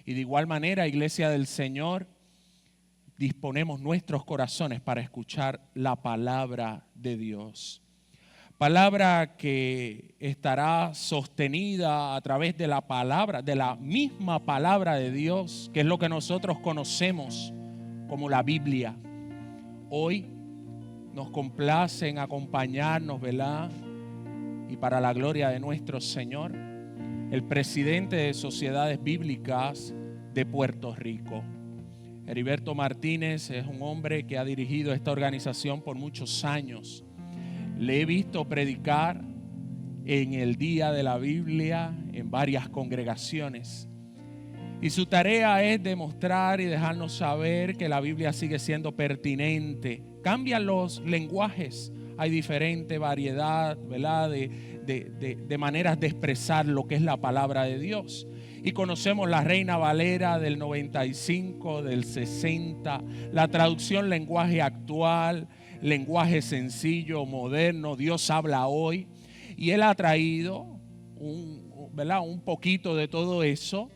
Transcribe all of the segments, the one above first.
Y de igual manera, Iglesia del Señor, disponemos nuestros corazones para escuchar la palabra de Dios. Palabra que estará sostenida a través de la palabra, de la misma palabra de Dios, que es lo que nosotros conocemos como la Biblia. Hoy nos complace en acompañarnos, ¿verdad? Y para la gloria de nuestro Señor, el presidente de Sociedades Bíblicas de Puerto Rico. Heriberto Martínez es un hombre que ha dirigido esta organización por muchos años. Le he visto predicar en el Día de la Biblia en varias congregaciones. Y su tarea es demostrar y dejarnos saber que la Biblia sigue siendo pertinente. Cambian los lenguajes, hay diferente variedad, ¿verdad?, de maneras de expresar lo que es la palabra de Dios. Y conocemos la Reina Valera del 95, del 60, la traducción lenguaje actual, lenguaje sencillo, moderno, Dios habla hoy. Y Él ha traído un poquito de todo eso.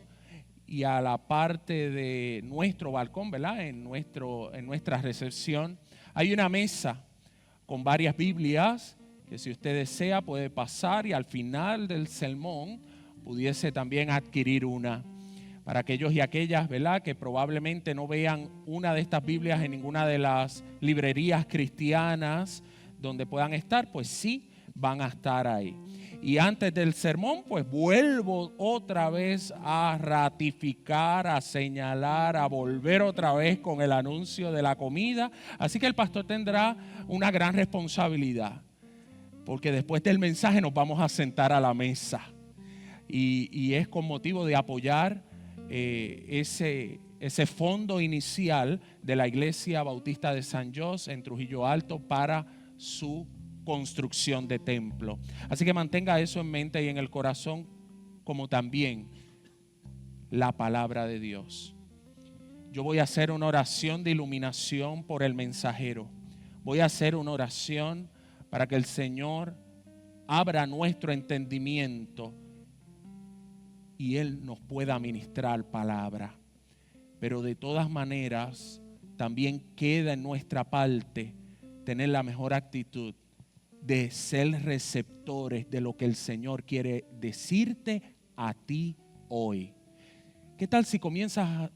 Y a la parte de nuestro balcón, ¿verdad?, en nuestra recepción, hay una mesa con varias Biblias que si usted desea puede pasar y al final del sermón pudiese también adquirir una. Para aquellos y aquellas, ¿verdad?, que probablemente no vean una de estas Biblias en ninguna de las librerías cristianas donde puedan estar, pues sí van a estar ahí. Y antes del sermón, pues vuelvo otra vez a ratificar, a señalar, a volver otra vez con el anuncio de la comida. Así que el pastor tendrá una gran responsabilidad, porque después del mensaje nos vamos a sentar a la mesa. Y es con motivo de apoyar ese fondo inicial de la Iglesia Bautista de San José en Trujillo Alto para su construcción de templo. Así que mantenga eso en mente y en el corazón, como también la palabra de Dios. Yo voy a hacer una oración de iluminación por el mensajero. Voy a hacer una oración para que el Señor abra nuestro entendimiento y Él nos pueda ministrar palabra. Pero de todas maneras, también queda en nuestra parte tener la mejor actitud de ser receptores de lo que el Señor quiere decirte a ti hoy. ¿Qué tal si comienzas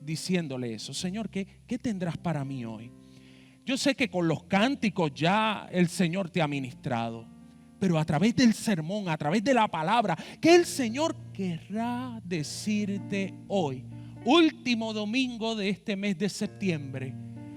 diciéndole eso? Señor, ¿qué tendrás para mí hoy? Yo sé que con los cánticos ya el Señor te ha ministrado, pero a través del sermón, a través de la palabra, ¿qué el Señor querrá decirte hoy? Último domingo de este mes de septiembre,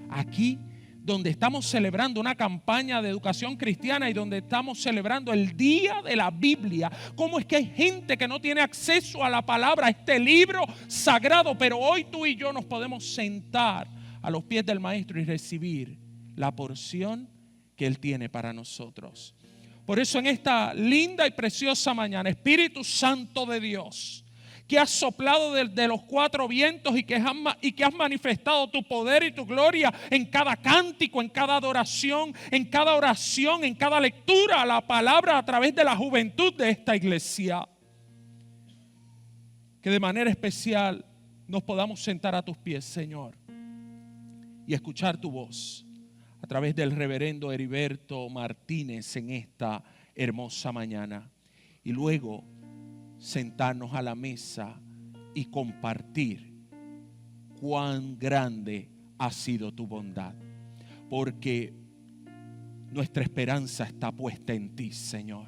aquí donde estamos celebrando una campaña de educación cristiana y donde estamos celebrando el Día de la Biblia. ¿Cómo es que hay gente que no tiene acceso a la palabra, a este libro sagrado? Pero hoy tú y yo nos podemos sentar a los pies del Maestro y recibir la porción que Él tiene para nosotros. Por eso en esta linda y preciosa mañana, Espíritu Santo de Dios, que has soplado de los cuatro vientos y que has manifestado tu poder y tu gloria en cada cántico, en cada adoración, en cada oración, en cada lectura a la palabra a través de la juventud de esta iglesia. Que de manera especial nos podamos sentar a tus pies, Señor, y escuchar tu voz a través del reverendo Heriberto Martínez en esta hermosa mañana. Y luego sentarnos a la mesa y compartir cuán grande ha sido tu bondad, porque nuestra esperanza está puesta en ti, Señor.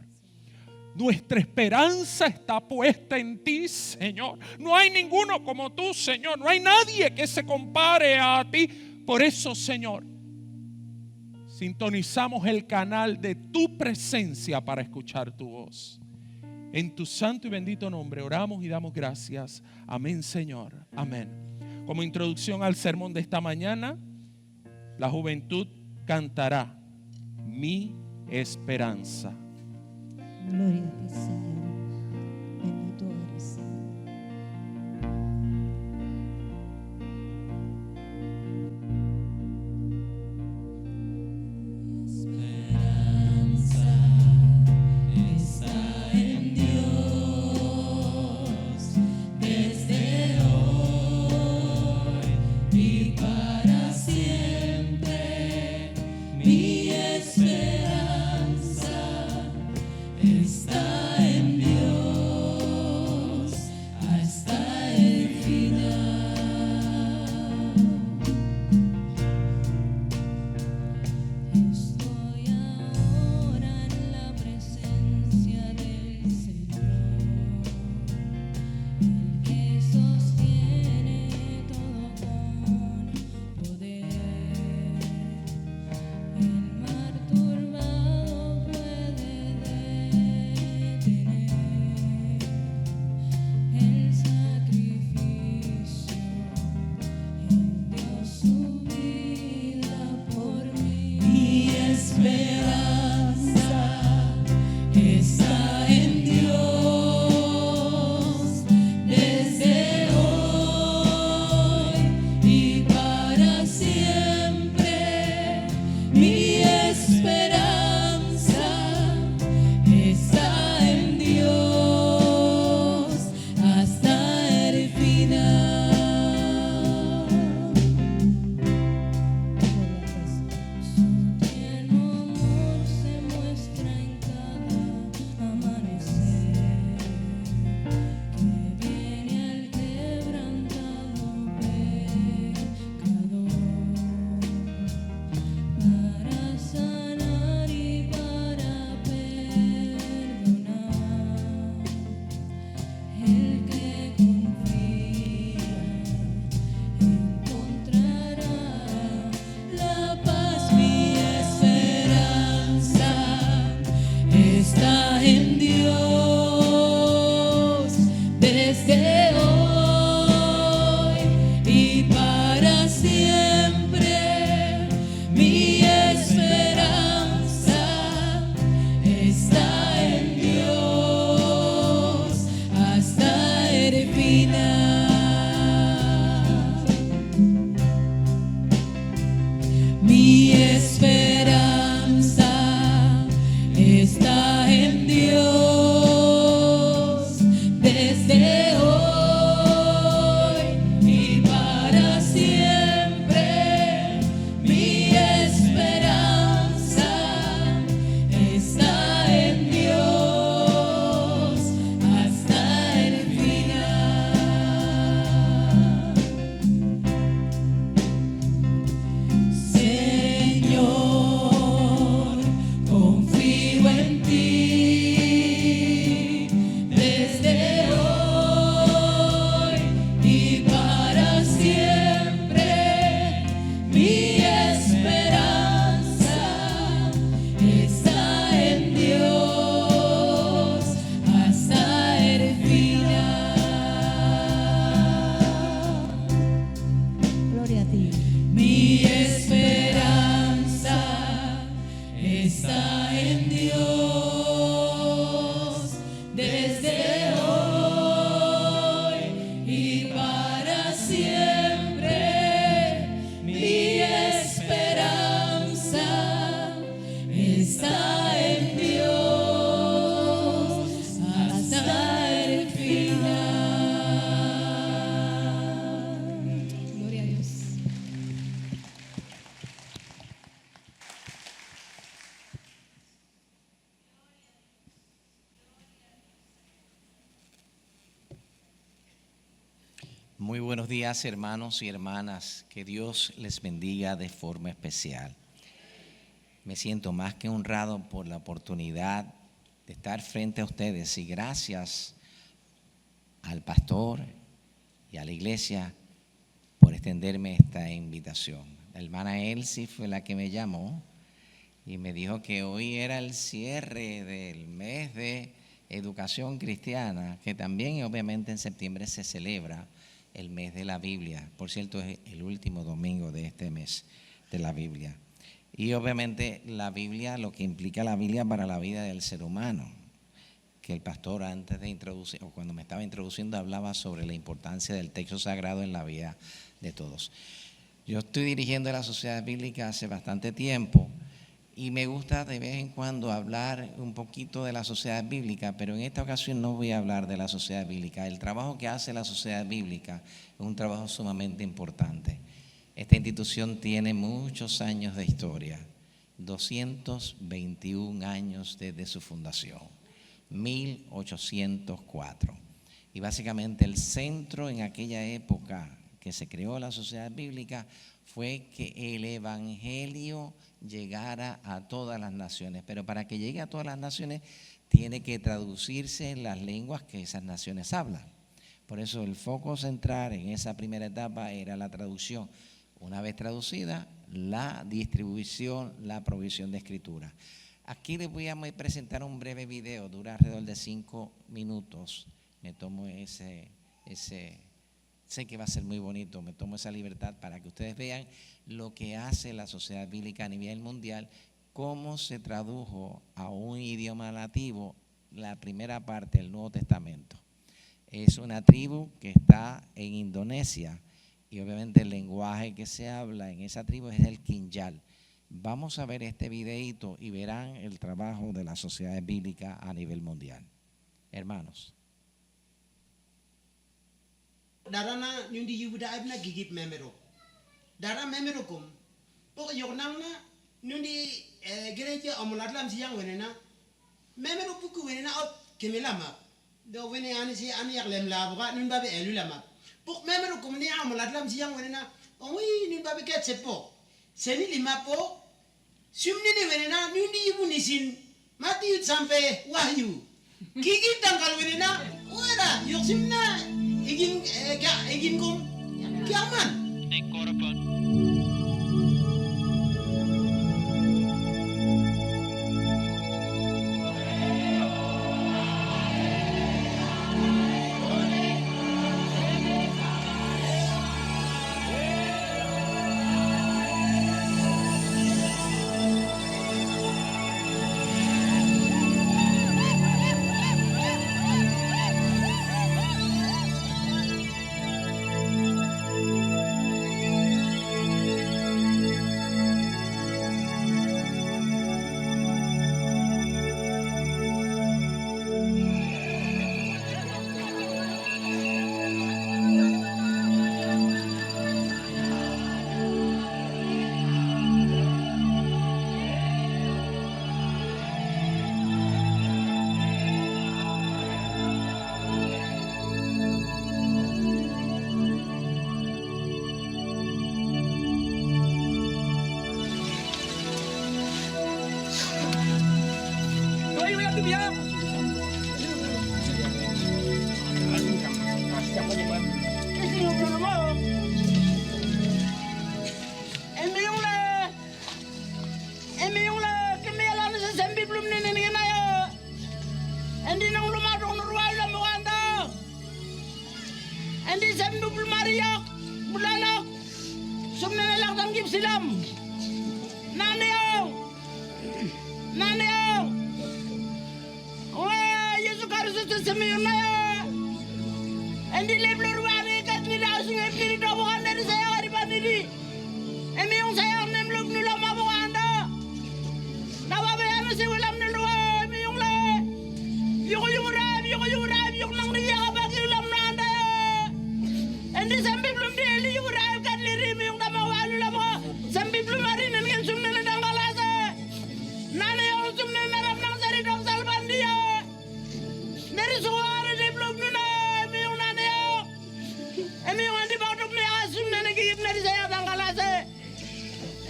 Nuestra esperanza está puesta en ti, Señor. No hay ninguno como tú, Señor. No hay nadie que se compare a ti. Por eso, Señor, sintonizamos el canal de tu presencia para escuchar tu voz. En tu santo y bendito nombre oramos y damos gracias. Amén, Señor. Amén. Como introducción al sermón de esta mañana, la juventud cantará Mi Esperanza. Gloria a ti, Señor. Bendito eres, Señor. Está en Dios desde hoy. Muy buenos días, hermanos y hermanas. Que Dios les bendiga de forma especial. Me siento más que honrado por la oportunidad de estar frente a ustedes y gracias al pastor y a la iglesia por extenderme esta invitación. La hermana Elsie fue la que me llamó y me dijo que hoy era el cierre del mes de educación cristiana, que también obviamente en septiembre se celebra el mes de la Biblia. Por cierto, es el último domingo de este mes de la Biblia. Y obviamente la Biblia, lo que implica la Biblia para la vida del ser humano, que el pastor antes de introducir, o cuando me estaba introduciendo, hablaba sobre la importancia del texto sagrado en la vida de todos. Yo estoy dirigiendo la Sociedad Bíblica hace bastante tiempo y me gusta de vez en cuando hablar un poquito de la Sociedad Bíblica, pero en esta ocasión no voy a hablar de la Sociedad Bíblica. El trabajo que hace la Sociedad Bíblica es un trabajo sumamente importante. Esta institución tiene muchos años de historia, 221 años desde su fundación, 1804. Y básicamente el centro en aquella época que se creó la Sociedad Bíblica fue que el Evangelio llegara a todas las naciones. Pero para que llegue a todas las naciones tiene que traducirse en las lenguas que esas naciones hablan. Por eso el foco central en esa primera etapa era la traducción. Una vez traducida, la distribución, la provisión de escritura. Aquí les voy a presentar un breve video, dura alrededor de 5 minutos. Me tomo sé que va a ser muy bonito, me tomo esa libertad para que ustedes vean lo que hace la Sociedad Bíblica a nivel mundial, cómo se tradujo a un idioma nativo la primera parte del Nuevo Testamento. Es una tribu que está en Indonesia y obviamente el lenguaje que se habla en esa tribu es el Kinyal. Vamos a ver este videito y verán el trabajo de la Sociedad Bíblica a nivel mundial. Hermanos. Darana nyundi yubuda abna gigip memero. Dara memero kum. Pok yoknangna nyundi gereja amulatlam siyang wenena. Memero puku wenena ot kemelama. Do wene ani si ani yak lem labra nyun babe elulama. Pok memero kum ni amulatlam siyang wenena. Owi nyun babe ket sepo. Seni lima po. Sumni ni wenena nyundi yubu nisin. Mati yut sampai wahyu. Gigip tangkal wenena. Wala yoksimna. Igin kong kiaman. Emi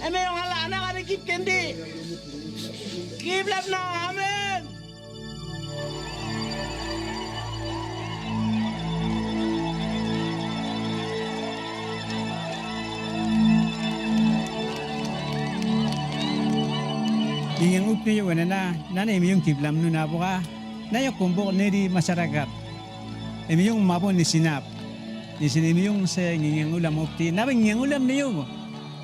Eme yung hala anak ada kip kendi. Kiblat na, amen. Ingin upni yo na nana emi yung kiblam nu na buka na yo kumbok neri masyarakat emi yung mabo ni sinap ni emi yung se ngingin ulam upti na ngingin ulam ni yo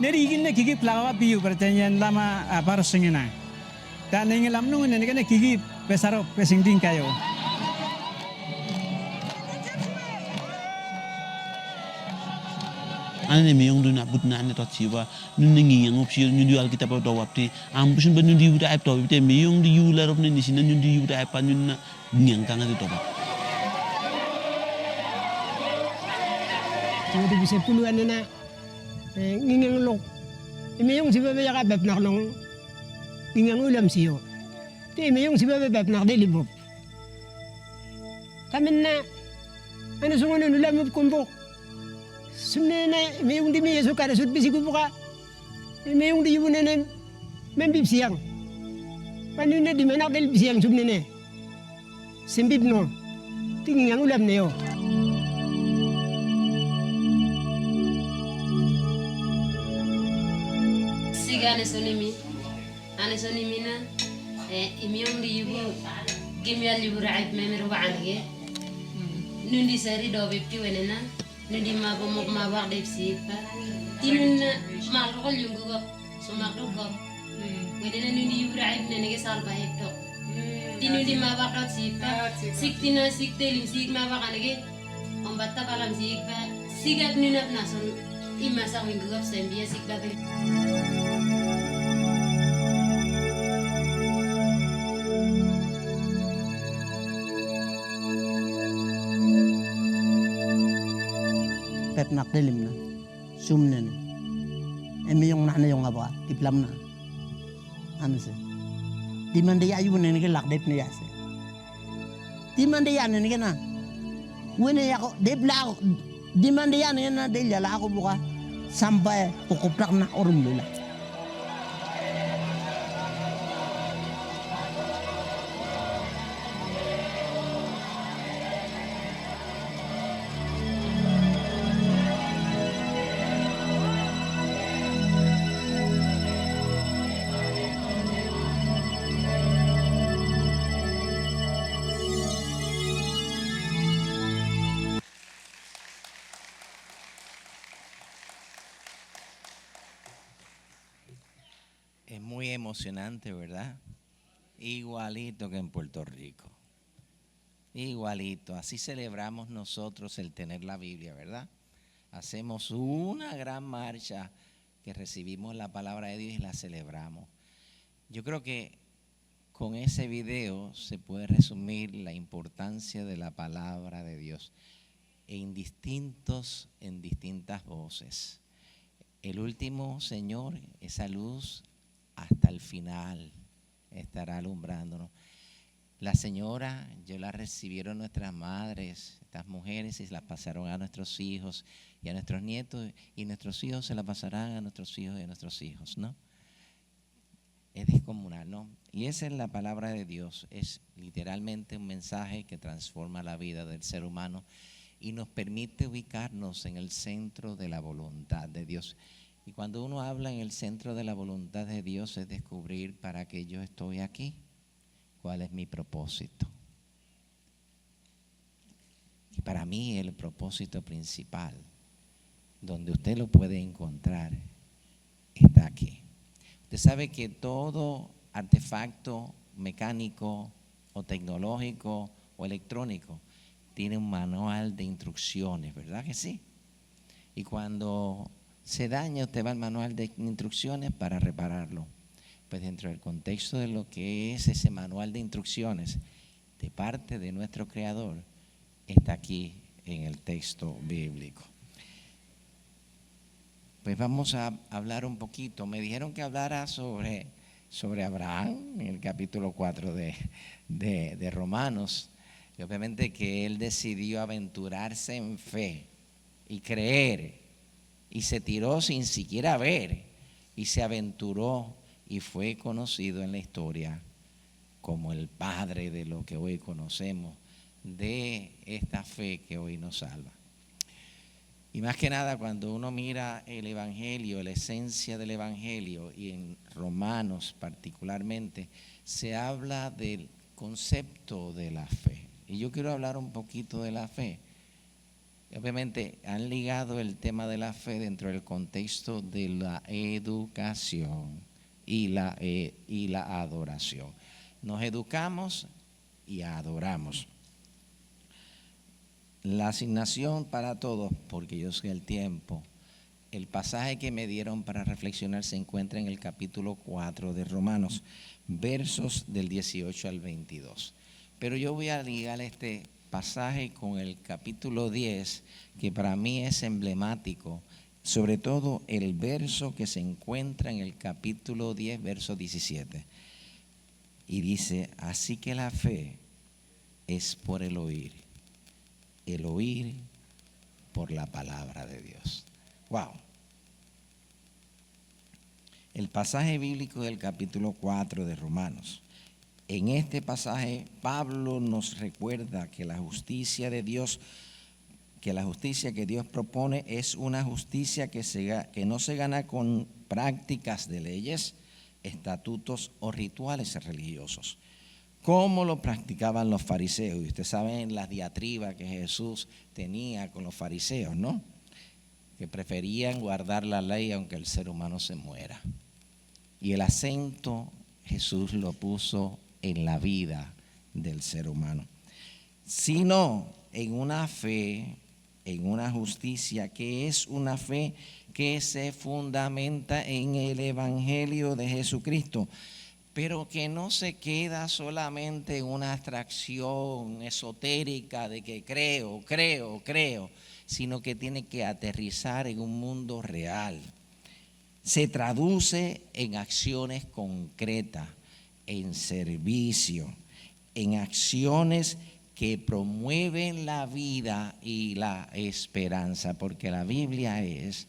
neri igin na kiki plawa biu pertanyaan lama para singina dan ngingin lam nu ne kana kiki pesaro pesing ding kayo ane me yung duna but na ne tot siwa nun ngi yang op sir ñun yal kita pa do wapti am busun ba ñun di wuta ay to te me yung di yu la rof ne ni sin ñun di wuta ay pa ñun na ñang ka nga di to ba Jadi bisa puluhan na ngingin lok. Eme yung si bebe yaka bep nak long ngingin ulam siyo. Ti eme yung si bebe bep nak delibop. Kamin na ano sungunan ulam mo kumbok. Sumne na eme yung di miya suka na sut bisi ko buka. Eme yung di yun na membib siyang. Paano na di manak del siyang sumne na. Simbib no. Tingin ang ulam na yo. Siga ane sonimi na imiyong di yubu gimyal yubu raib memero baange nundi sari do bepti wenena nundi mabo mok mabak dep sipa tinun malrol yungu gop sumak do gop wenena nundi yubu raib nenege sal bahep tok tinundi mabak dot sipa siktina siktelim sik mabak anege ombatta palam sikpa sigat nunap nason imasa wingu gop sembia sikpa pep nak dilim na sumne na emi yung na yung aba diplam na ano se di man de ayu ne ke lak dep ne yase di man de yan ne na wene ya ko dep la di man de yan ne na de la ko buka sampai pokoprak na orum lula Es muy emocionante, ¿verdad? Igualito que en Puerto Rico. Igualito. Así celebramos nosotros el tener la Biblia, ¿verdad? Hacemos una gran marcha que recibimos la palabra de Dios y la celebramos. Yo creo que con ese video se puede resumir la importancia de la palabra de Dios en distintas voces. El último, Señor, esa luz hasta el final estará alumbrándonos. La señora, yo la recibieron nuestras madres, estas mujeres, y las pasaron a nuestros hijos y a nuestros nietos, y nuestros hijos se la pasarán a nuestros hijos y a nuestros hijos, ¿no? Es descomunal, ¿no? Y esa es la palabra de Dios, es literalmente un mensaje que transforma la vida del ser humano y nos permite ubicarnos en el centro de la voluntad de Dios. Y cuando uno habla en el centro de la voluntad de Dios es descubrir para qué yo estoy aquí, cuál es mi propósito. Y para mí el propósito principal, donde usted lo puede encontrar, está aquí. Usted sabe que todo artefacto mecánico o tecnológico o electrónico tiene un manual de instrucciones, ¿verdad que sí? Y cuando se daña, usted va al manual de instrucciones para repararlo. Pues dentro del contexto de lo que es ese manual de instrucciones de parte de nuestro Creador, está aquí en el texto bíblico. Pues vamos a hablar un poquito. Me dijeron que hablara sobre Abraham en el capítulo 4 de Romanos. Y obviamente que él decidió aventurarse en fe y creer. Y se tiró sin siquiera ver. y se aventuró y fue conocido en la historia como el padre de lo que hoy conocemos, de esta fe que hoy nos salva. Y más que nada, cuando uno mira el Evangelio, la esencia del Evangelio, y en Romanos particularmente, se habla del concepto de la fe. Y yo quiero hablar un poquito de la fe. Obviamente han ligado el tema de la fe dentro del contexto de la educación y la adoración. Nos educamos y adoramos. La asignación para todos, porque yo soy el tiempo, el pasaje que me dieron para reflexionar se encuentra en el capítulo 4 de Romanos, versos del 18 al 22. Pero yo voy a ligar este pasaje con el capítulo 10, que para mí es emblemático, sobre todo el verso que se encuentra en el capítulo 10, verso 17. Y dice, así que la fe es por el oír por la palabra de Dios. Wow. El pasaje bíblico del capítulo 4 de Romanos. En este pasaje, Pablo nos recuerda que la justicia de Dios, que la justicia que Dios propone es una justicia que no se gana con prácticas de leyes, estatutos o rituales religiosos, como lo practicaban los fariseos. Y ustedes saben las diatribas que Jesús tenía con los fariseos, ¿no? Que preferían guardar la ley aunque el ser humano se muera. Y el acento Jesús lo puso en la vida del ser humano, sino en una fe, en una justicia que es una fe que se fundamenta en el Evangelio de Jesucristo, pero que no se queda solamente en una abstracción esotérica de que creo, sino que tiene que aterrizar en un mundo real. Se traduce en acciones concretas, en servicio, en acciones que promueven la vida y la esperanza, porque la Biblia es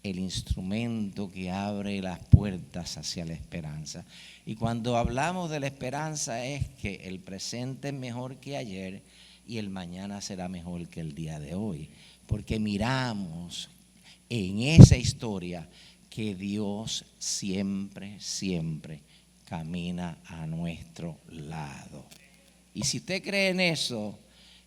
el instrumento que abre las puertas hacia la esperanza. Y cuando hablamos de la esperanza es que el presente es mejor que ayer y el mañana será mejor que el día de hoy, porque miramos en esa historia que Dios siempre camina a nuestro lado. Y si usted cree en eso,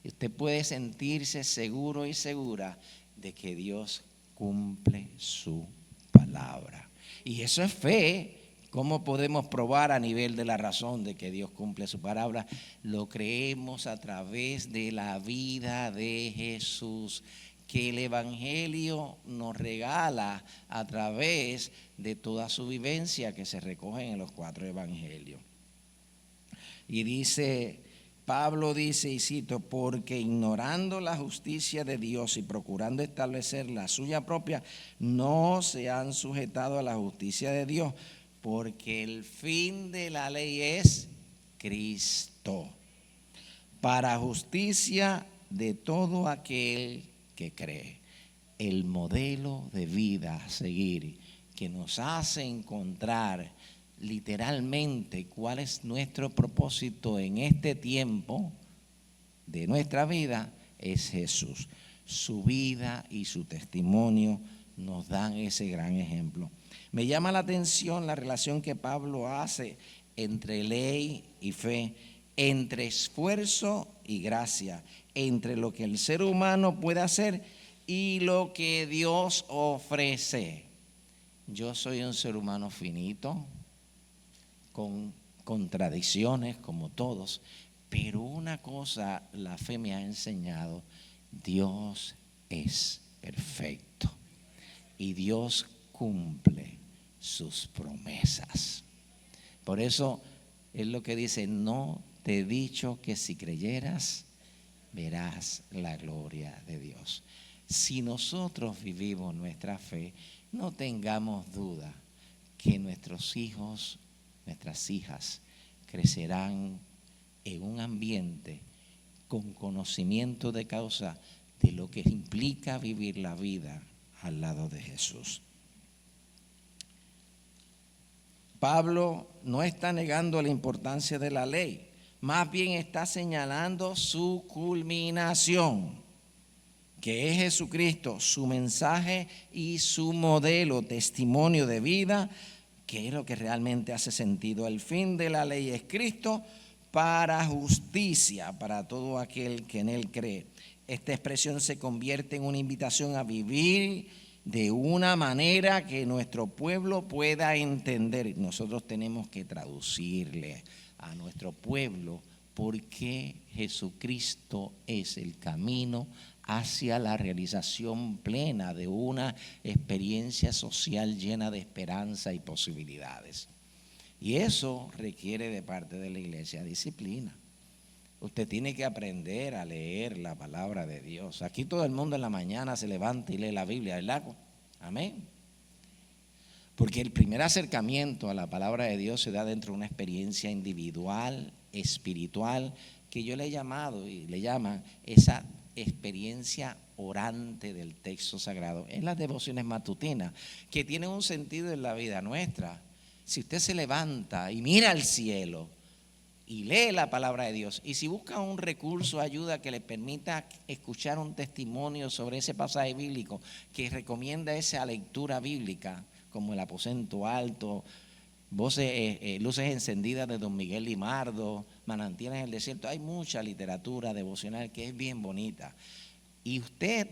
usted puede sentirse seguro y segura de que Dios cumple su palabra. Y eso es fe. ¿Cómo podemos probar a nivel de la razón de que Dios cumple su palabra? Lo creemos a través de la vida de Jesús, que el Evangelio nos regala a través de toda su vivencia que se recoge en los 4 evangelios. Y dice, Pablo dice, y cito, porque ignorando la justicia de Dios y procurando establecer la suya propia, no se han sujetado a la justicia de Dios, porque el fin de la ley es Cristo, para justicia de todo aquel que cree. El modelo de vida a seguir que nos hace encontrar literalmente cuál es nuestro propósito en este tiempo de nuestra vida es Jesús. Su vida y su testimonio nos dan ese gran ejemplo. Me llama la atención la relación que Pablo hace entre ley y fe, entre esfuerzo y gracia, entre lo que el ser humano puede hacer y lo que Dios ofrece. Yo soy un ser humano finito, con contradicciones como todos, pero una cosa la fe me ha enseñado: Dios es perfecto y Dios cumple sus promesas. Por eso es lo que dice: no te he dicho que si creyeras verás la gloria de Dios. Si nosotros vivimos nuestra fe, no tengamos duda que nuestros hijos, nuestras hijas crecerán en un ambiente con conocimiento de causa de lo que implica vivir la vida al lado de Jesús. Pablo no está negando la importancia de la ley, más bien está señalando su culminación, que es Jesucristo, su mensaje y su modelo, testimonio de vida, que es lo que realmente hace sentido. El fin de la ley es Cristo para justicia, para todo aquel que en Él cree. Esta expresión se convierte en una invitación a vivir de una manera que nuestro pueblo pueda entender. Nosotros tenemos que traducirle a nuestro pueblo por qué Jesucristo es el camino hacia la realización plena de una experiencia social llena de esperanza y posibilidades. Y eso requiere de parte de la iglesia disciplina. Usted tiene que aprender a leer la palabra de Dios. Aquí todo el mundo en la mañana se levanta y lee la Biblia, ¿verdad? Amén. Porque el primer acercamiento a la palabra de Dios se da dentro de una experiencia individual, espiritual, que yo le he llamado y le llaman esa experiencia orante del texto sagrado en las devociones matutinas, que tienen un sentido en la vida nuestra. Si usted se levanta y mira al cielo y lee la palabra de Dios, y si busca un recurso, ayuda que le permita escuchar un testimonio sobre ese pasaje bíblico que recomienda esa lectura bíblica, como El aposento alto, luces encendidas de Don Miguel Limardo, Manantiales en el desierto. Hay mucha literatura devocional que es bien bonita, y usted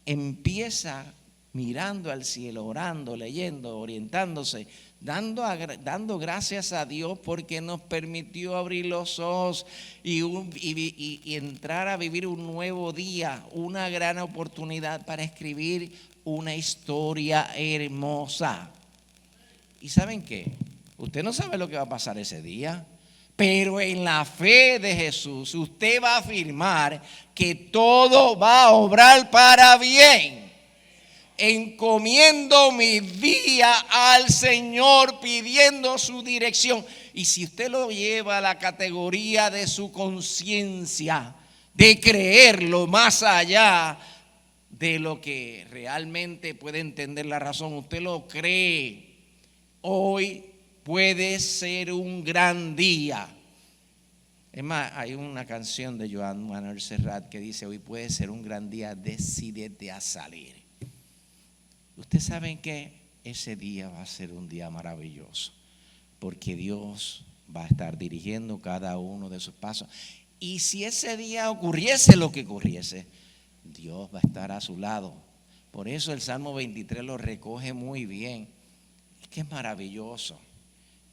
empieza mirando al cielo, orando, leyendo, orientándose, dando gracias a Dios porque nos permitió abrir los ojos y entrar a vivir un nuevo día, una gran oportunidad para escribir una historia hermosa. ¿Y saben qué? Usted no sabe lo que va a pasar ese día, pero en la fe de Jesús usted va a afirmar que todo va a obrar para bien. Encomiendo mi día al Señor pidiendo su dirección. Y si usted lo lleva a la categoría de su conciencia, de creerlo más allá de lo que realmente puede entender la razón, usted lo cree, hoy puede ser un gran día. Es más, hay una canción de Joan Manuel Serrat que dice: hoy puede ser un gran día, decídete a salir. Ustedes saben que ese día va a ser un día maravilloso, porque Dios va a estar dirigiendo cada uno de sus pasos. Y si ese día ocurriese lo que ocurriese, Dios va a estar a su lado. Por eso el Salmo 23 lo recoge muy bien. Es que es maravilloso.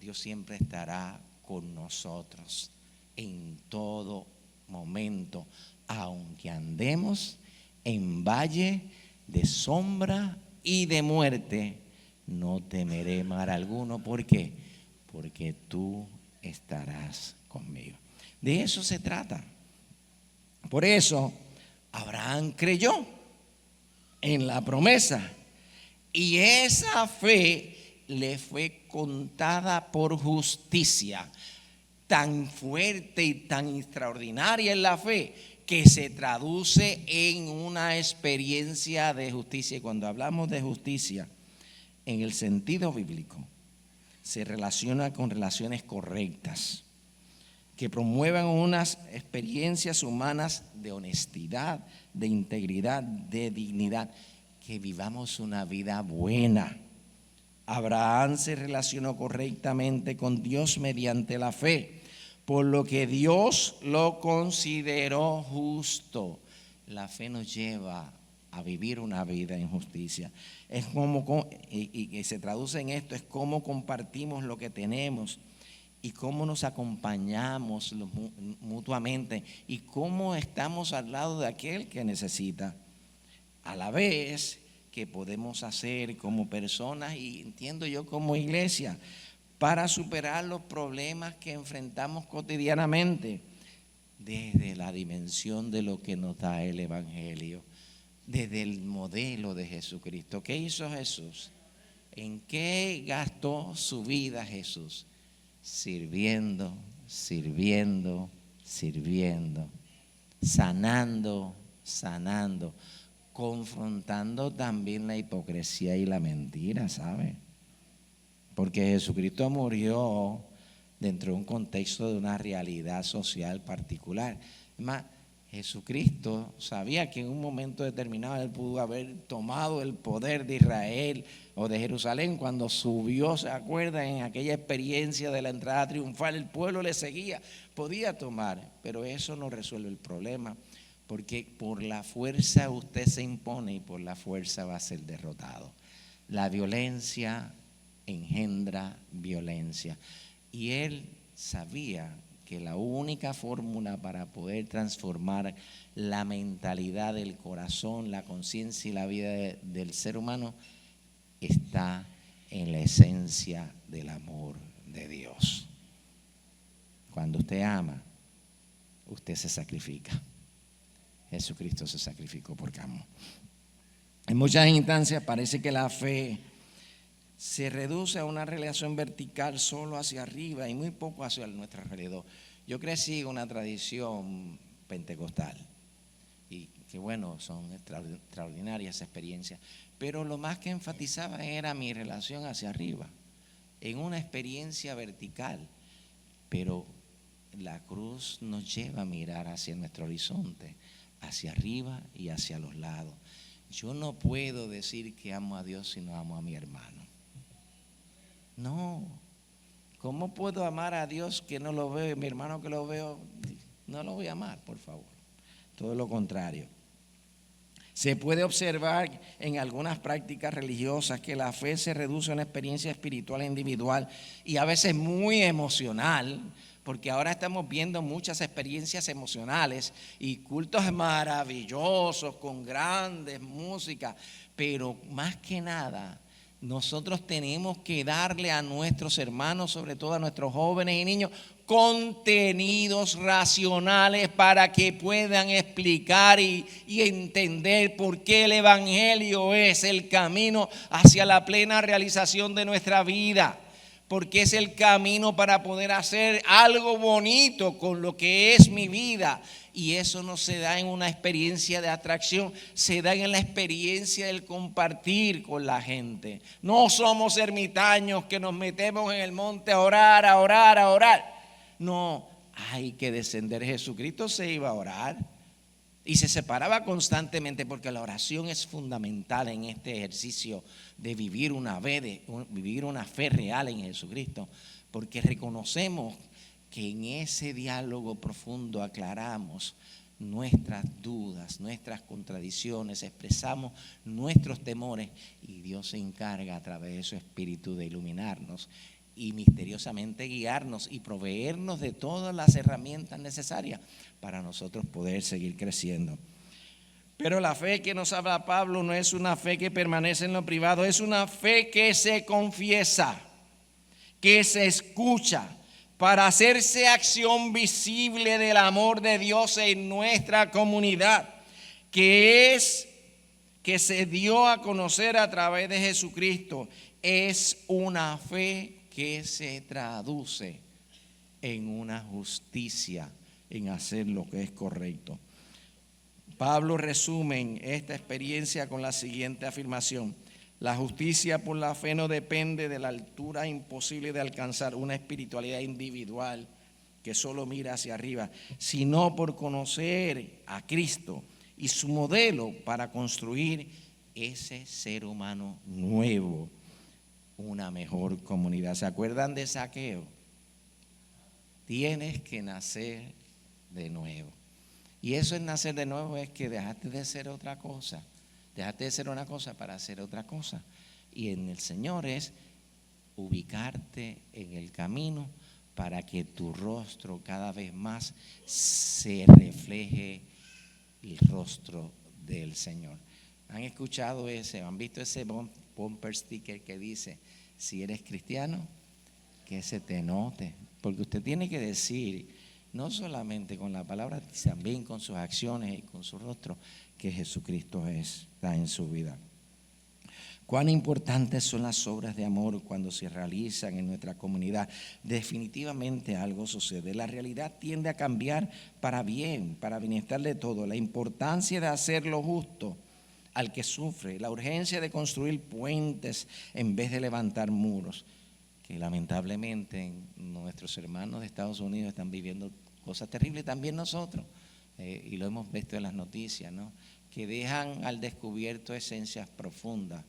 Dios siempre estará con nosotros en todo momento, aunque andemos en valle de sombra y de muerte, no temeré mal alguno. ¿Por qué? Porque tú estarás conmigo. De eso se trata. Por eso Abraham creyó en la promesa, y esa fe le fue contada por justicia. Tan fuerte y tan extraordinaria es la fe que se traduce en una experiencia de justicia. Y cuando hablamos de justicia en el sentido bíblico, se relaciona con relaciones correctas que promuevan unas experiencias humanas de honestidad, de integridad, de dignidad, que vivamos una vida buena. Abraham se relacionó correctamente con Dios mediante la fe, por lo que Dios lo consideró justo. La fe nos lleva a vivir una vida en justicia. Es como, y que se traduce en esto, es cómo compartimos lo que tenemos y cómo nos acompañamos mutuamente y cómo estamos al lado de aquel que necesita. A la vez que podemos hacer como personas, y entiendo yo como iglesia, para superar los problemas que enfrentamos cotidianamente desde la dimensión de lo que nos da el Evangelio, desde el modelo de Jesucristo. ¿Qué hizo Jesús? ¿En qué gastó su vida Jesús? Sirviendo, sirviendo, sirviendo, sanando, sanando, confrontando también la hipocresía y la mentira, ¿sabe? porque Jesucristo murió dentro de un contexto de una realidad social particular. Es más, Jesucristo sabía que en un momento determinado Él pudo haber tomado el poder de Israel o de Jerusalén cuando subió, ¿se acuerdan? En aquella experiencia de la entrada triunfal, el pueblo le seguía, podía tomar, pero eso no resuelve el problema, porque por la fuerza usted se impone y por la fuerza va a ser derrotado. La violencia engendra violencia, y Él sabía que la única fórmula para poder transformar la mentalidad del corazón, la conciencia y la vida del ser humano está en la esencia del amor de Dios. Cuando usted ama, usted se sacrifica. Jesucristo se sacrificó porque amó. En muchas instancias parece que la fe se reduce a una relación vertical solo hacia arriba y muy poco hacia nuestro alrededor. Yo crecí en una tradición pentecostal y que bueno, son extraordinarias experiencias, pero lo más que enfatizaba era mi relación hacia arriba, en una experiencia vertical, pero la cruz nos lleva a mirar hacia nuestro horizonte, hacia arriba y hacia los lados. Yo no puedo decir que amo a Dios si no amo a mi hermano. No, ¿cómo puedo amar a Dios que no lo veo y mi hermano que lo veo no lo voy a amar, por favor? Todo lo contrario. Se puede observar en algunas prácticas religiosas que la fe se reduce a una experiencia espiritual e individual y a veces muy emocional, porque ahora estamos viendo muchas experiencias emocionales y cultos maravillosos con grandes músicas, pero más que nada nosotros tenemos que darle a nuestros hermanos, sobre todo a nuestros jóvenes y niños, contenidos racionales para que puedan explicar y entender por qué el Evangelio es el camino hacia la plena realización de nuestra vida, porque es el camino para poder hacer algo bonito con lo que es mi vida. Y eso no se da en una experiencia de atracción, se da en la experiencia del compartir con la gente. No somos ermitaños que nos metemos en el monte a orar, a orar, a orar. No, hay que descender. Jesucristo se iba a orar y se separaba constantemente, porque la oración es fundamental en este ejercicio de vivir una fe real en Jesucristo, porque reconocemos que en ese diálogo profundo aclaramos nuestras dudas, nuestras contradicciones, expresamos nuestros temores y Dios se encarga a través de su Espíritu de iluminarnos y misteriosamente guiarnos y proveernos de todas las herramientas necesarias para nosotros poder seguir creciendo. Pero la fe que nos habla Pablo no es una fe que permanece en lo privado, es una fe que se confiesa, que se escucha, para hacerse acción visible del amor de Dios en nuestra comunidad, que se dio a conocer a través de Jesucristo. Es una fe que se traduce en una justicia, en hacer lo que es correcto. Pablo resume esta experiencia con la siguiente afirmación: la justicia por la fe no depende de la altura imposible de alcanzar, una espiritualidad individual que solo mira hacia arriba, sino por conocer a Cristo y su modelo para construir ese ser humano nuevo, una mejor comunidad. ¿Se acuerdan de Zaqueo? Tienes que nacer de nuevo. Y eso es nacer de nuevo, es que dejaste de ser otra cosa. Dejaste de ser una cosa para hacer otra cosa. Y en el Señor es ubicarte en el camino para que tu rostro cada vez más se refleje el rostro del Señor. ¿Han escuchado han visto ese bumper sticker que dice: si eres cristiano, que se te note? Porque usted tiene que decir, no solamente con la palabra, también con sus acciones y con su rostro, que Jesucristo está en su vida. Cuán importantes son las obras de amor cuando se realizan en nuestra comunidad. Definitivamente algo sucede. La realidad tiende a cambiar para bien, para bienestar de todo. La importancia de hacer lo justo al que sufre, la urgencia de construir puentes en vez de levantar muros. que lamentablemente nuestros hermanos de Estados Unidos están viviendo cosas terribles, también nosotros, y lo hemos visto en las noticias, ¿no? Que dejan al descubierto esencias profundas,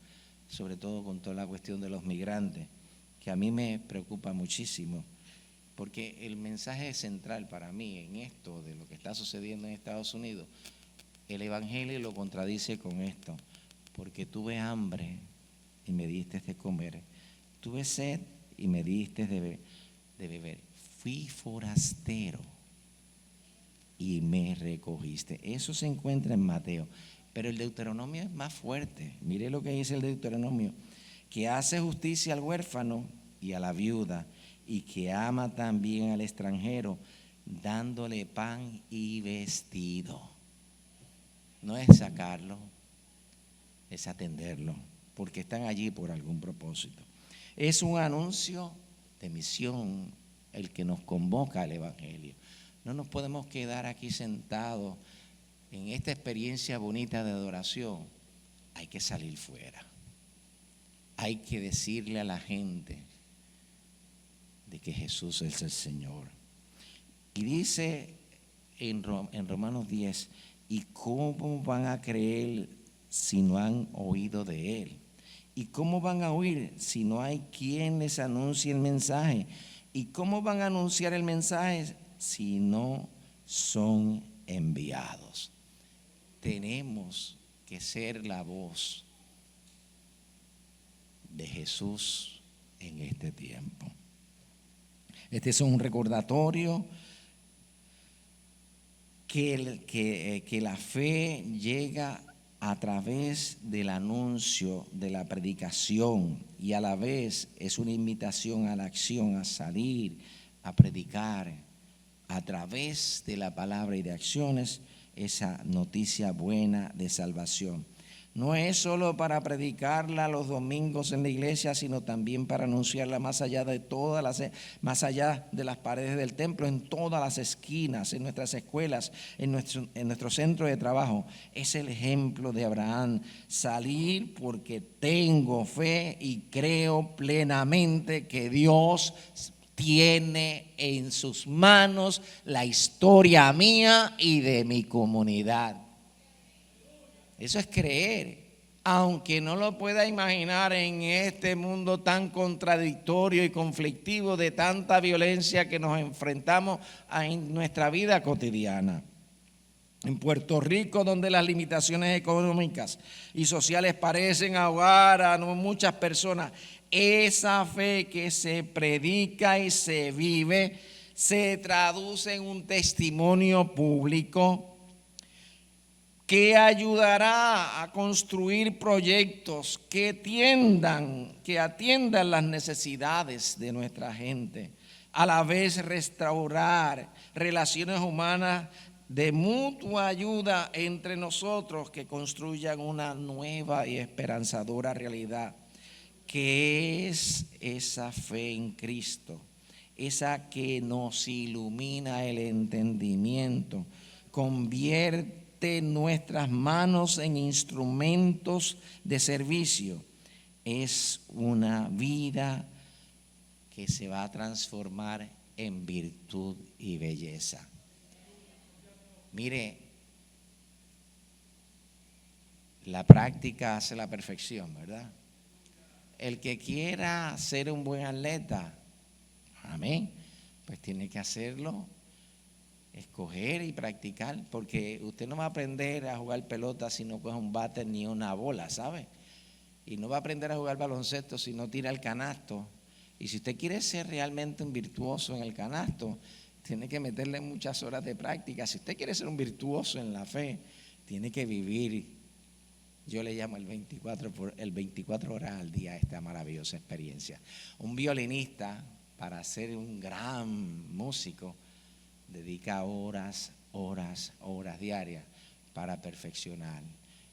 sobre todo con toda la cuestión de los migrantes, que a mí me preocupa muchísimo, porque el mensaje central para mí en esto de lo que está sucediendo en Estados Unidos, el Evangelio lo contradice con esto, porque tuve hambre y me diste de comer, tuve sed y me diste de beber, fui forastero y me recogiste. Eso se encuentra en Mateo, pero el Deuteronomio es más fuerte. Mire lo que dice el Deuteronomio, que hace justicia al huérfano y a la viuda, y que ama también al extranjero, dándole pan y vestido. No es sacarlo, es atenderlo, porque están allí por algún propósito. Es un anuncio de misión el que nos convoca al Evangelio. No nos podemos quedar aquí sentados en esta experiencia bonita de adoración. Hay que salir fuera. Hay que decirle a la gente de que Jesús es el Señor. Y dice en Romanos 10, ¿y cómo van a creer si no han oído de Él? ¿Y cómo van a oír si no hay quien les anuncie el mensaje? ¿Y cómo van a anunciar el mensaje si no son enviados? Tenemos que ser la voz de Jesús en este tiempo. Este es un recordatorio que la fe llega a través del anuncio, de la predicación, y a la vez es una invitación a la acción, a salir, a predicar a través de la palabra y de acciones esa noticia buena de salvación. No es solo para predicarla los domingos en la iglesia, sino también para anunciarla más allá de más allá de las paredes del templo, en todas las esquinas, en nuestras escuelas, en nuestro centro de trabajo. Es el ejemplo de Abraham: salir porque tengo fe y creo plenamente que Dios tiene en sus manos la historia mía y de mi comunidad. Eso es creer, aunque no lo pueda imaginar en este mundo tan contradictorio y conflictivo de tanta violencia que nos enfrentamos en nuestra vida cotidiana. En Puerto Rico, donde las limitaciones económicas y sociales parecen ahogar a muchas personas, esa fe que se predica y se vive se traduce en un testimonio público que ayudará a construir proyectos que atiendan las necesidades de nuestra gente, a la vez restaurar relaciones humanas de mutua ayuda entre nosotros que construyan una nueva y esperanzadora realidad, que es esa fe en Cristo, esa que nos ilumina el entendimiento, convierte nuestras manos en instrumentos de servicio. Es una vida que se va a transformar en virtud y belleza. Mire, la práctica hace la perfección, ¿verdad? El que quiera ser un buen atleta, amén, pues tiene que hacerlo, escoger y practicar, porque usted no va a aprender a jugar pelota si no coge un bate ni una bola, ¿sabe? Y no va a aprender a jugar baloncesto si no tira el canasto. Y si usted quiere ser realmente un virtuoso en el canasto, tiene que meterle muchas horas de práctica. Si usted quiere ser un virtuoso en la fe, tiene que vivir, yo le llamo el 24 horas al día, esta maravillosa experiencia. Un violinista, para ser un gran músico, dedica horas diarias para perfeccionar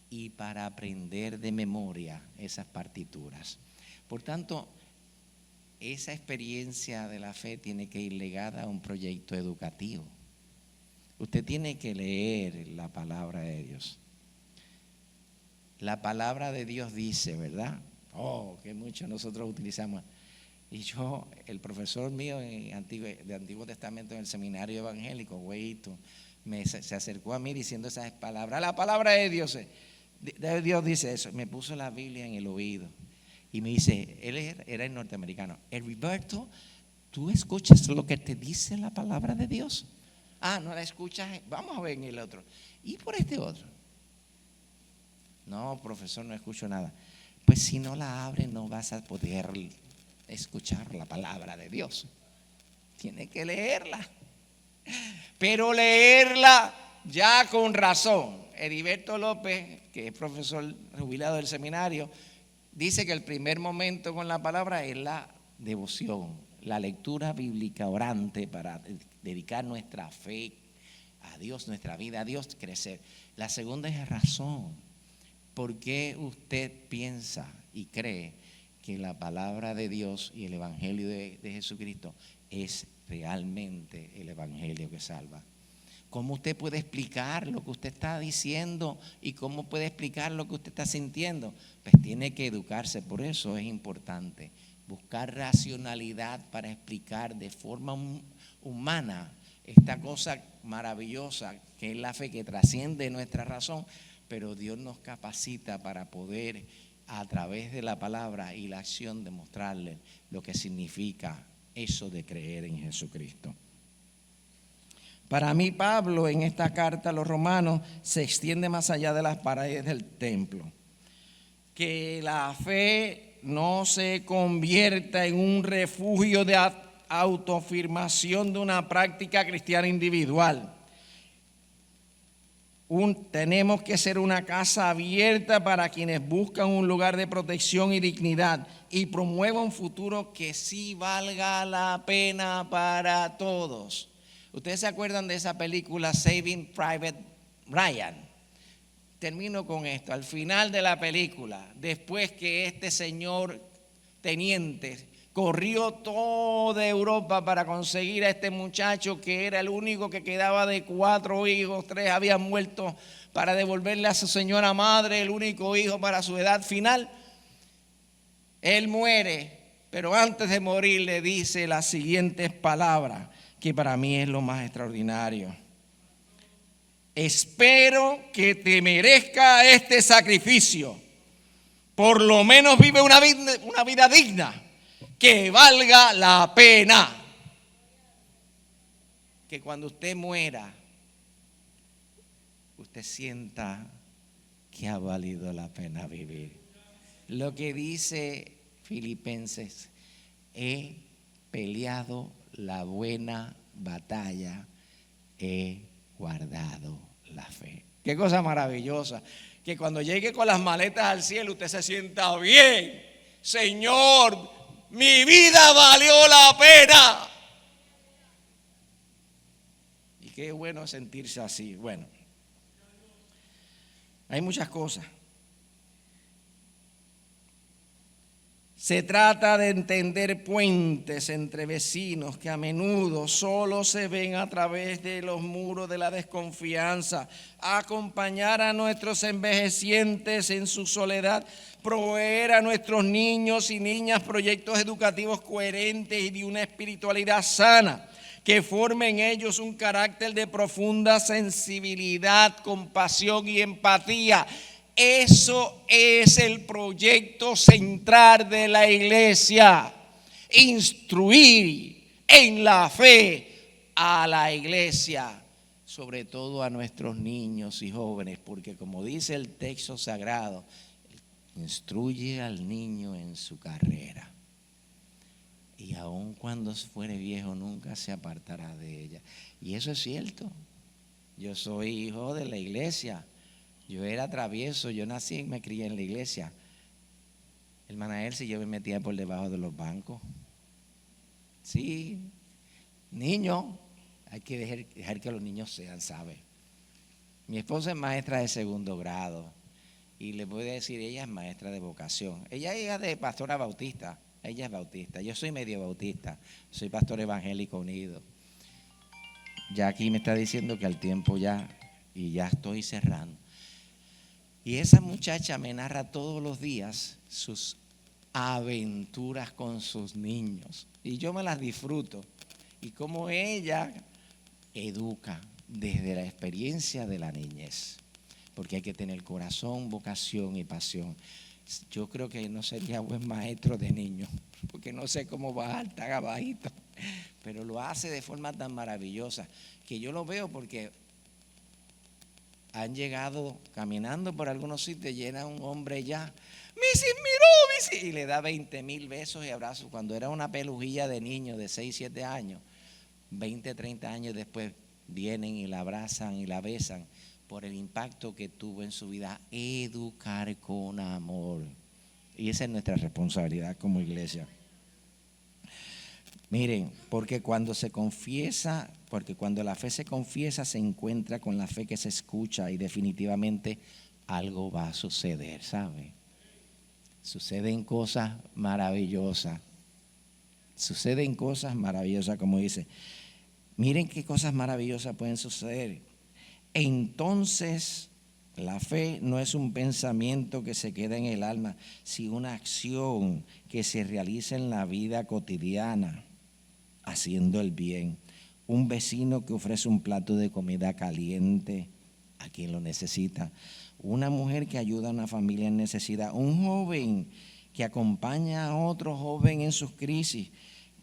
y para aprender de memoria esas partituras. Por tanto, esa experiencia de la fe tiene que ir ligada a un proyecto educativo. Usted tiene que leer la palabra de Dios. La palabra de Dios dice, ¿verdad? Que muchos nosotros utilizamos. Y yo, el profesor mío de Antiguo Testamento en el seminario evangélico, Hueyito, se acercó a mí diciendo esas palabras. La palabra de Dios dice eso. Me puso la Biblia en el oído y me dice, él era el norteamericano, Heriberto, ¿tú escuchas lo que te dice la palabra de Dios? Ah, no la escuchas, vamos a ver en el otro. ¿Y por este otro? No, profesor, no escucho nada. Pues si no la abres no vas a poder escuchar la palabra de Dios. Tienes que leerla. Pero leerla ya con razón. Heriberto López, que es profesor jubilado del seminario, dice que el primer momento con la palabra es la devoción, la lectura bíblica orante para dedicar nuestra fe a Dios, nuestra vida a Dios, crecer. La segunda es razón. ¿Por qué usted piensa y cree que la palabra de Dios y el evangelio de Jesucristo es realmente el evangelio que salva? ¿Cómo usted puede explicar lo que usted está diciendo y cómo puede explicar lo que usted está sintiendo? Pues tiene que educarse, por eso es importante buscar racionalidad para explicar de forma humana esta cosa maravillosa que es la fe, que trasciende nuestra razón, pero Dios nos capacita para poder, a través de la palabra y la acción, demostrarle lo que significa eso de creer en Jesucristo. Para mí, Pablo, en esta carta a los romanos, se extiende más allá de las paredes del templo. Que la fe no se convierta en un refugio de autoafirmación de una práctica cristiana individual. Tenemos que ser una casa abierta para quienes buscan un lugar de protección y dignidad y promueva un futuro que sí valga la pena para todos. ¿Ustedes se acuerdan de esa película Saving Private Ryan? Termino con esto. Al final de la película, después que este señor teniente corrió toda Europa para conseguir a este muchacho que era el único que quedaba de 4 hijos, 3 habían muerto para devolverle a su señora madre, el único hijo para su edad final. Él muere, pero antes de morir le dice las siguientes palabras, que para mí es lo más extraordinario. Espero que te merezca este sacrificio. Por lo menos vive una vida digna, que valga la pena. Que cuando usted muera, usted sienta que ha valido la pena vivir. Lo que dice Filipenses, he peleado la buena batalla, he guardado la fe. Qué cosa maravillosa, que cuando llegue con las maletas al cielo usted se sienta bien. Señor, mi vida valió la pena. Y qué bueno sentirse así. Bueno, hay muchas cosas. Se trata de entender puentes entre vecinos que a menudo solo se ven a través de los muros de la desconfianza, acompañar a nuestros envejecientes en su soledad, proveer a nuestros niños y niñas proyectos educativos coherentes y de una espiritualidad sana, que forme en ellos un carácter de profunda sensibilidad, compasión y empatía. Eso es el proyecto central de la iglesia. Instruir en la fe a la iglesia, sobre todo a nuestros niños y jóvenes, porque como dice el texto sagrado, instruye al niño en su carrera, y aun cuando fuere viejo nunca se apartará de ella. Y eso es cierto. Yo soy hijo de la iglesia. Yo era travieso, yo nací y me crié en la iglesia. Hermana Elsie, yo me metía por debajo de los bancos. Sí, niño, hay que dejar que los niños sean, ¿sabe? Mi esposa es maestra de 2º grado y le voy a decir, ella es maestra de vocación. Ella es hija de pastora bautista, ella es bautista. Yo soy medio bautista, soy pastor evangélico unido. Ya aquí me está diciendo que al tiempo ya, y ya estoy cerrando. Y esa muchacha me narra todos los días sus aventuras con sus niños. Y yo me las disfruto. Y como ella educa desde la experiencia de la niñez. Porque hay que tener corazón, vocación y pasión. Yo creo que no sería buen maestro de niños, porque no sé cómo bajar tan abajito, pero lo hace de forma tan maravillosa que yo lo veo porque han llegado caminando por algunos sitios, llena un hombre ya, Missy, miró, Missy, y le da 20,000 besos y abrazos. Cuando era una pelujilla de niño de 6, 7 años, 20, 30 años después vienen y la abrazan y la besan por el impacto que tuvo en su vida. Educar con amor. Y esa es nuestra responsabilidad como iglesia. Miren, porque cuando la fe se confiesa, se encuentra con la fe que se escucha y definitivamente algo va a suceder, ¿sabe? Suceden cosas maravillosas. Suceden cosas maravillosas, como dice. Miren qué cosas maravillosas pueden suceder. Entonces, la fe no es un pensamiento que se queda en el alma, sino una acción que se realiza en la vida cotidiana, haciendo el bien. Un vecino que ofrece un plato de comida caliente a quien lo necesita. Una mujer que ayuda a una familia en necesidad. Un joven que acompaña a otro joven en sus crisis.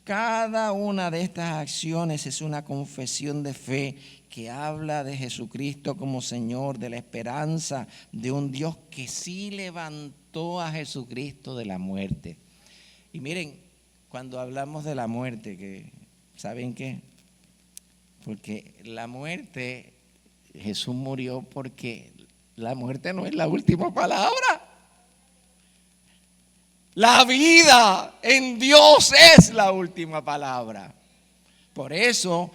Cada una de estas acciones es una confesión de fe que habla de Jesucristo como Señor, de la esperanza de un Dios que sí levantó a Jesucristo de la muerte. Y miren, cuando hablamos de la muerte, que ¿saben qué? Porque la muerte, Jesús murió porque la muerte no es la última palabra. La vida en Dios es la última palabra. Por eso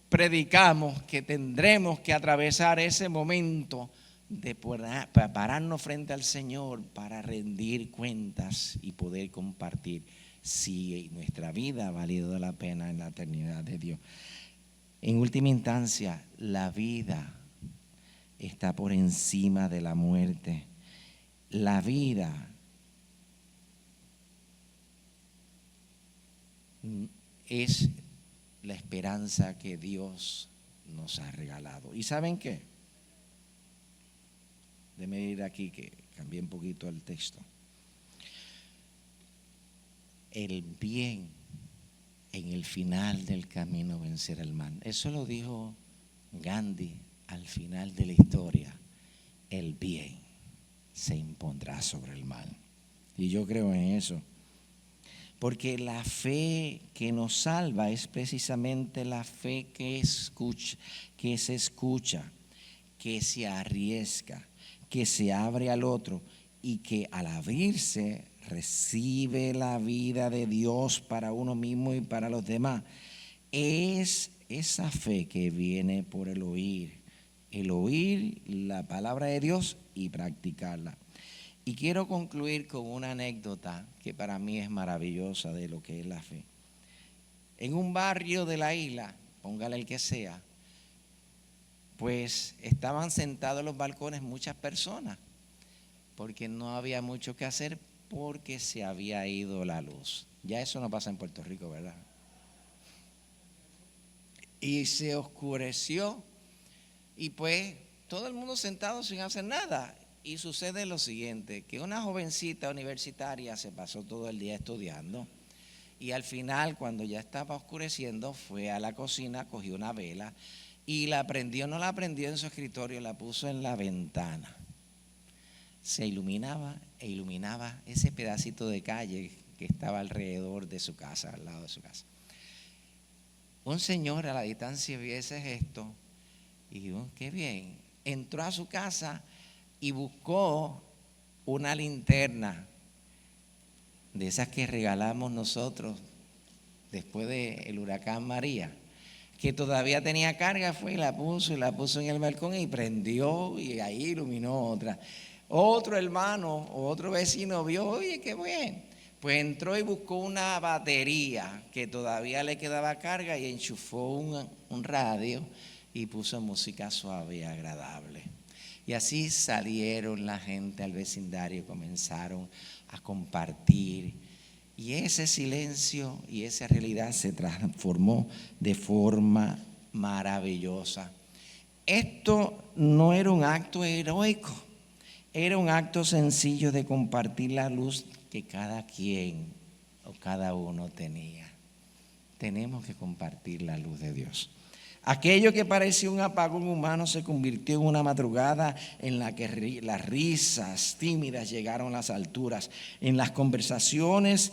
predicamos que tendremos que atravesar ese momento de pararnos frente al Señor para rendir cuentas y poder compartir si nuestra vida ha valido la pena en la eternidad de Dios. En última instancia, la vida está por encima de la muerte. La vida es la esperanza que Dios nos ha regalado. ¿Y saben qué? Déjenme ir aquí que cambié un poquito el texto. El bien en el final del camino vencerá el mal. Eso lo dijo Gandhi al final de la historia. El bien se impondrá sobre el mal. Y yo creo en eso. Porque la fe que nos salva es precisamente la fe que se escucha, que se arriesga, que se abre al otro y que al abrirse recibe la vida de Dios para uno mismo y para los demás. Es esa fe que viene por el oír la palabra de Dios y practicarla. Y quiero concluir con una anécdota que para mí es maravillosa de lo que es la fe. En un barrio de la isla, póngale el que sea, pues estaban sentados en los balcones muchas personas, porque no había mucho que hacer, porque se había ido la luz. Ya eso no pasa en Puerto Rico, ¿verdad? Y se oscureció, y pues todo el mundo sentado sin hacer nada. Y sucede lo siguiente, que una jovencita universitaria se pasó todo el día estudiando y al final, cuando ya estaba oscureciendo, fue a la cocina, cogió una vela y la prendió, no la prendió en su escritorio, la puso en la ventana. Se iluminaba e iluminaba ese pedacito de calle que estaba alrededor de su casa, al lado de su casa. Un señor a la distancia vio ese gesto y dijo, qué bien, entró a su casa y buscó una linterna de esas que regalamos nosotros después del huracán María, que todavía tenía carga, fue y la puso en el balcón y prendió y ahí iluminó otra. Otro hermano o otro vecino vio, oye, qué bien. Pues entró y buscó una batería que todavía le quedaba carga y enchufó un radio y puso música suave y agradable. Y así salieron la gente al vecindario y comenzaron a compartir. Y ese silencio y esa realidad se transformó de forma maravillosa. Esto no era un acto heroico, era un acto sencillo de compartir la luz que cada quien o cada uno tenía. Tenemos que compartir la luz de Dios. Aquello que parecía un apagón humano se convirtió en una madrugada en la que las risas tímidas llegaron a las alturas. En las conversaciones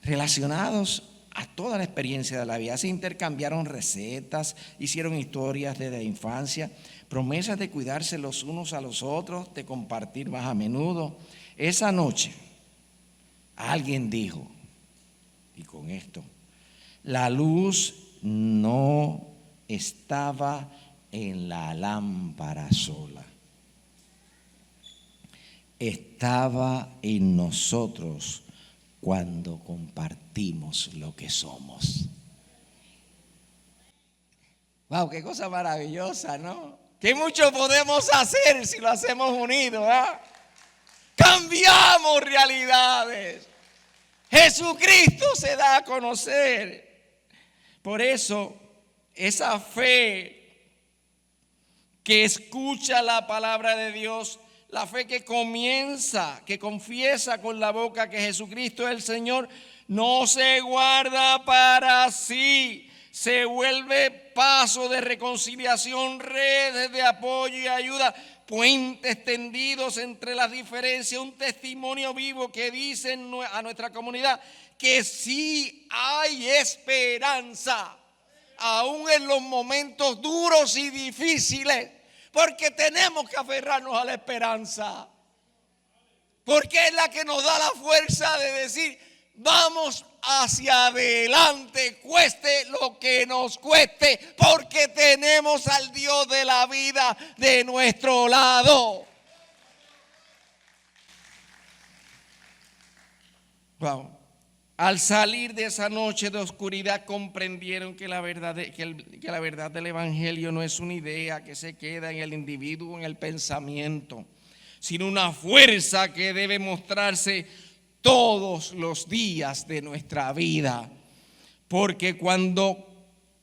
relacionadas a toda la experiencia de la vida se intercambiaron recetas, hicieron historias desde la infancia, promesas de cuidarse los unos a los otros, de compartir más a menudo. Esa noche alguien dijo, y con esto, la luz no estaba en la lámpara sola, estaba en nosotros cuando compartimos lo que somos. Wow, qué cosa maravillosa, ¿no? ¿Qué mucho podemos hacer si lo hacemos unidos? Cambiamos realidades. Jesucristo se da a conocer. Por eso, esa fe que escucha la palabra de Dios, la fe que comienza, que confiesa con la boca que Jesucristo es el Señor, no se guarda para sí, se vuelve paso de reconciliación, redes de apoyo y ayuda, puentes tendidos entre las diferencias, un testimonio vivo que dice a nuestra comunidad que sí hay esperanza, aún en los momentos duros y difíciles, porque tenemos que aferrarnos a la esperanza, porque es la que nos da la fuerza de decir, vamos hacia adelante, cueste lo que nos cueste, porque tenemos al Dios de la vida de nuestro lado. Wow. Al salir de esa noche de oscuridad comprendieron que la verdad del Evangelio no es una idea que se queda en el individuo, en el pensamiento, sino una fuerza que debe mostrarse todos los días de nuestra vida. Porque cuando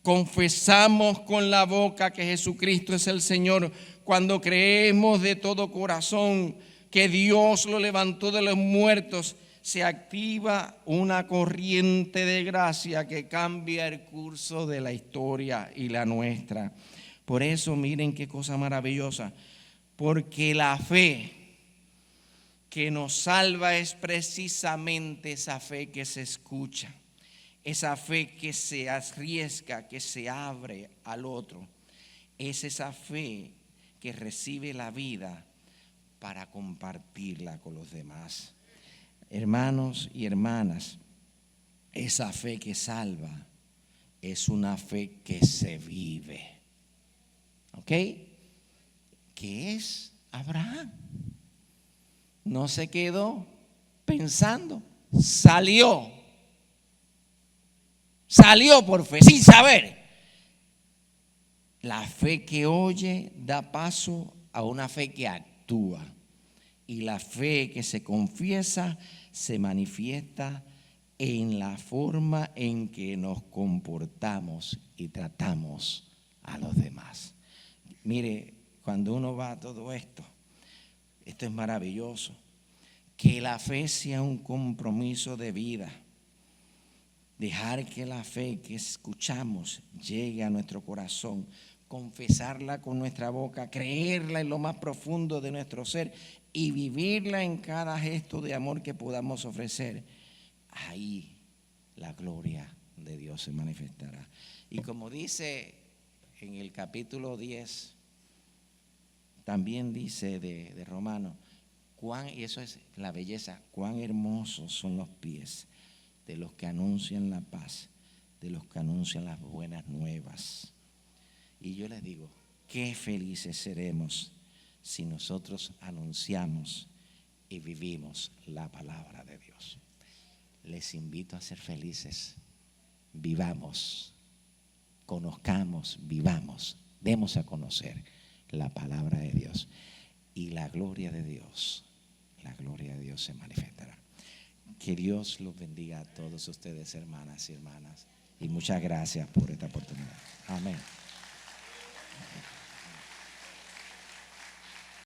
confesamos con la boca que Jesucristo es el Señor, cuando creemos de todo corazón que Dios lo levantó de los muertos, se activa una corriente de gracia que cambia el curso de la historia y la nuestra. Por eso miren qué cosa maravillosa, porque la fe que nos salva es precisamente esa fe que se escucha, esa fe que se arriesga, que se abre al otro, es esa fe que recibe la vida para compartirla con los demás. Hermanos y hermanas, esa fe que salva es una fe que se vive. ¿Ok? ¿Qué es Abraham? No se quedó pensando, salió por fe, sin saber. La fe que oye da paso a una fe que actúa. Y la fe que se confiesa se manifiesta en la forma en que nos comportamos y tratamos a los demás. Mire, cuando uno va a todo esto es maravilloso. Que la fe sea un compromiso de vida. Dejar que la fe que escuchamos llegue a nuestro corazón. Confesarla con nuestra boca, creerla en lo más profundo de nuestro ser y vivirla en cada gesto de amor que podamos ofrecer. Ahí la gloria de Dios se manifestará. Y como dice en el capítulo 10, también dice de Romanos, y eso es la belleza, cuán hermosos son los pies de los que anuncian la paz, de los que anuncian las buenas nuevas. Y yo les digo, qué felices seremos si nosotros anunciamos y vivimos la palabra de Dios. Les invito a ser felices. Vivamos, conozcamos, vivamos, demos a conocer la palabra de Dios. Y la gloria de Dios la gloria de Dios se manifestará. Que Dios los bendiga a todos ustedes, hermanas y hermanas. Y muchas gracias por esta oportunidad. Amén.